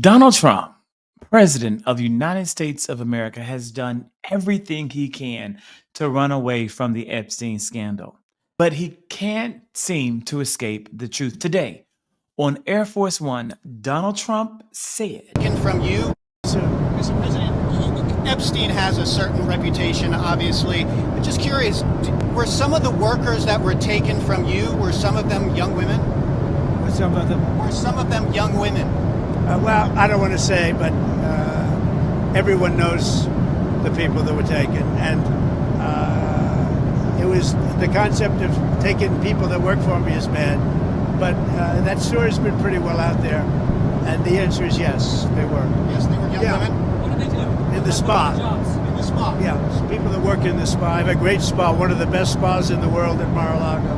Donald Trump, President of the United States of America, has done everything he can to run away from the Epstein scandal. But he can't seem to escape the truth. Today, on Air Force One, Donald Trump said, Taken from you. So, Mr. President, Epstein has a certain reputation, obviously. But just curious, were some of the workers that were taken from you, were some of them young women? Some of them. Were some of them young women? Well, I don't want to say, but everyone knows the people that were taken. And it was the concept of taking people that work for me is bad. But that story's been pretty well out there. And the answer is yes, they were. Yes, they were young women? What did they do? In the spa. In the spa? Yeah, people that work in the spa. I have a great spa, one of the best spas in the world at Mar-a-Lago.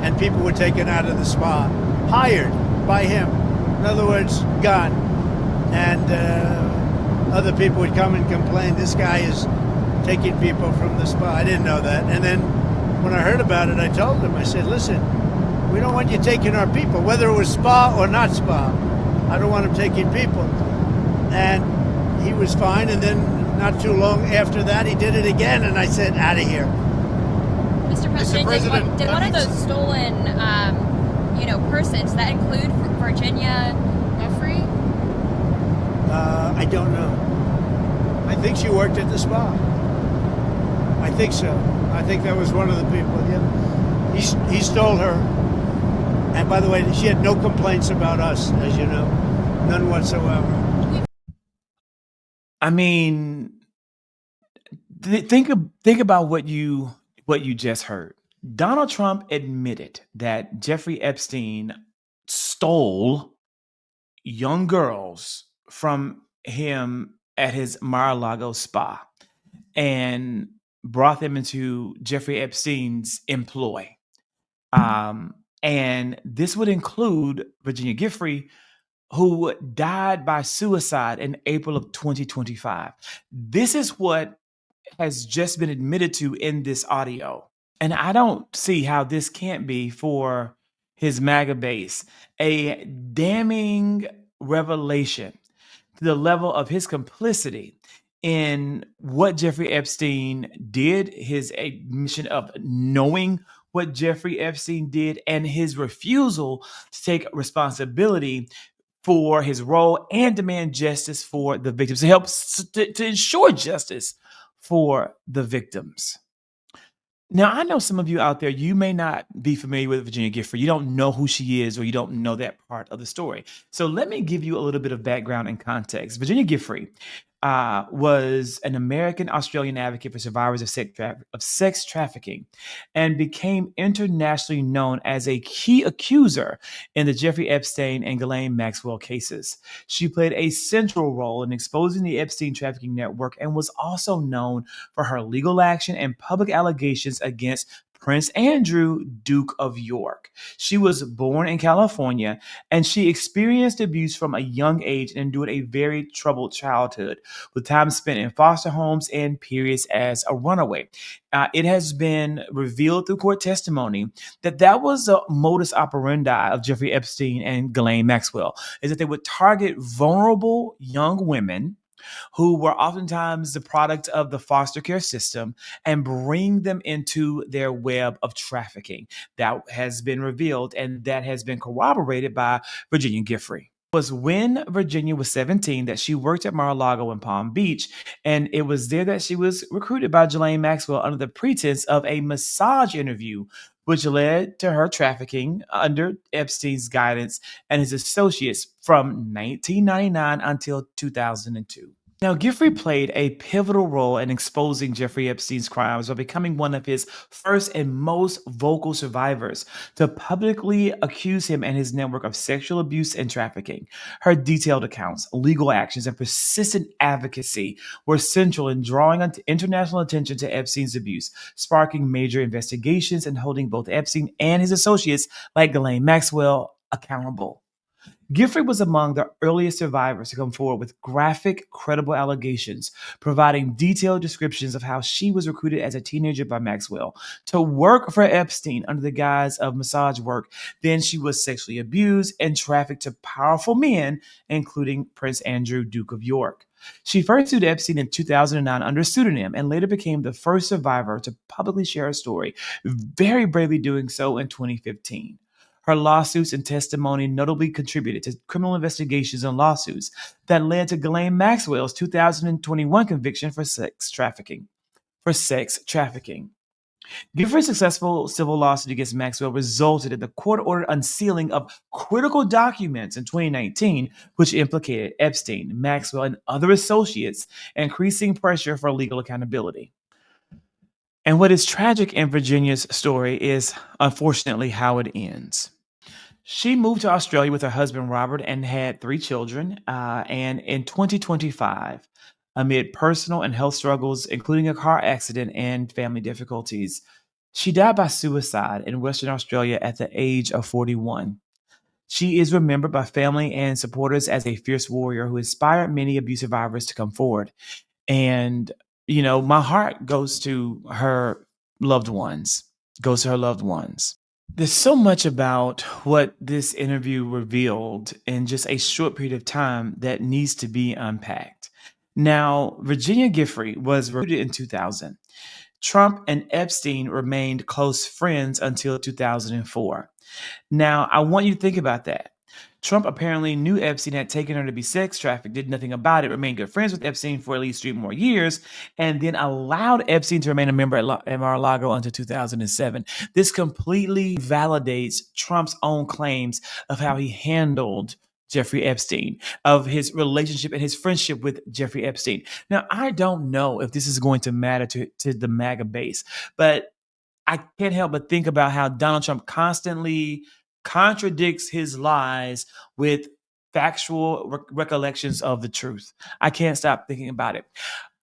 And people were taken out of the spa, hired by him. In other words, gone. And other people would come and complain, this guy is taking people from the spa. I didn't know that. And then when I heard about it, I told them, I said, listen, we don't want you taking our people, whether it was spa or not spa. I don't want him taking people. And he was fine. And then not too long after that, he did it again. And I said, out of here. Mr. President, did one of those stolen, persons, that include Virginia Giuffre? I don't know. I think she worked at the spa. I think so. I think that was one of the people. Yeah. He stole her. And by the way, she had no complaints about us, as you know. None whatsoever. I mean, think about what you just heard. Donald Trump admitted that Jeffrey Epstein stole young girls from him at his Mar-a-Lago spa and brought them into Jeffrey Epstein's employ. And this would include Virginia Giuffre, who died by suicide in April of 2025. This is what has just been admitted to in this audio. And I don't see how this can't be, for his MAGA base, a damning revelation to the level of his complicity in what Jeffrey Epstein did, his admission of knowing what Jeffrey Epstein did, and his refusal to take responsibility for his role and demand justice for the victims, to help to ensure justice for the victims. Now, I know some of you out there, you may not be familiar with Virginia Giuffre. You don't know who she is, or you don't know that part of the story. So let me give you a little bit of background and context. Virginia Giuffre was an American-Australian advocate for survivors of sex trafficking, and became internationally known as a key accuser in the Jeffrey Epstein and Ghislaine Maxwell cases. She played a central role in exposing the Epstein trafficking network, and was also known for her legal action and public allegations against Prince Andrew, Duke of York. She was born in California, and she experienced abuse from a young age and endured a very troubled childhood, with time spent in foster homes and periods as a runaway. It has been revealed through court testimony that was the modus operandi of Jeffrey Epstein and Ghislaine Maxwell, is that they would target vulnerable young women who were oftentimes the product of the foster care system, and bring them into their web of trafficking. That has been revealed, and that has been corroborated by Virginia Giuffre. It was when Virginia was 17 that she worked at Mar-a-Lago in Palm Beach, and it was there that she was recruited by Ghislaine Maxwell under the pretense of a massage interview, which led to her trafficking under Epstein's guidance and his associates from 1999 until 2002. Now, Giuffre played a pivotal role in exposing Jeffrey Epstein's crimes by becoming one of his first and most vocal survivors to publicly accuse him and his network of sexual abuse and trafficking. Her detailed accounts, legal actions, and persistent advocacy were central in drawing international attention to Epstein's abuse, sparking major investigations and holding both Epstein and his associates, like Ghislaine Maxwell, accountable. Giuffre was among the earliest survivors to come forward with graphic, credible allegations, providing detailed descriptions of how she was recruited as a teenager by Maxwell to work for Epstein under the guise of massage work. Then she was sexually abused and trafficked to powerful men, including Prince Andrew, Duke of York. She first sued Epstein in 2009 under a pseudonym and later became the first survivor to publicly share her story, very bravely doing so in 2015. Her lawsuits and testimony notably contributed to criminal investigations and lawsuits that led to Ghislaine Maxwell's 2021 conviction for sex trafficking. Gifford's successful civil lawsuit against Maxwell resulted in the court-ordered unsealing of critical documents in 2019, which implicated Epstein, Maxwell, and other associates, increasing pressure for legal accountability. And what is tragic in Virginia's story is, unfortunately, how it ends. She moved to Australia with her husband, Robert, and had 3 children. And in 2025, amid personal and health struggles, including a car accident and family difficulties, she died by suicide in Western Australia at the age of 41. She is remembered by family and supporters as a fierce warrior who inspired many abuse survivors to come forward. And, my heart goes to her loved ones, There's so much about what this interview revealed in just a short period of time that needs to be unpacked. Now, Virginia Giuffre was recruited in 2000. Trump and Epstein remained close friends until 2004. Now, I want you to think about that. Trump apparently knew Epstein had taken her to be sex trafficked, did nothing about it, remained good friends with Epstein for at least 3 more years, and then allowed Epstein to remain a member at Mar-a-Lago until 2007. This completely validates Trump's own claims of how he handled Jeffrey Epstein, of his relationship and his friendship with Jeffrey Epstein. Now, I don't know if this is going to matter to the MAGA base, but I can't help but think about how Donald Trump constantly contradicts his lies with factual recollections of the truth. I can't stop thinking about it.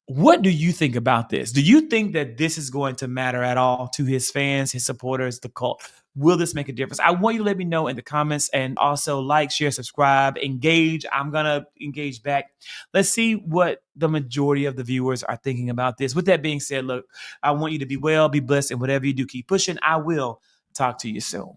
What do you think about this? Do you think that this is going to matter at all to his fans, his supporters, the cult? Will this make a difference? I want you to let me know in the comments, and also like, share, subscribe, engage. I'm going to engage back. Let's see what the majority of the viewers are thinking about this. With that being said, look, I want you to be well, be blessed, and whatever you do, keep pushing. I will talk to you soon.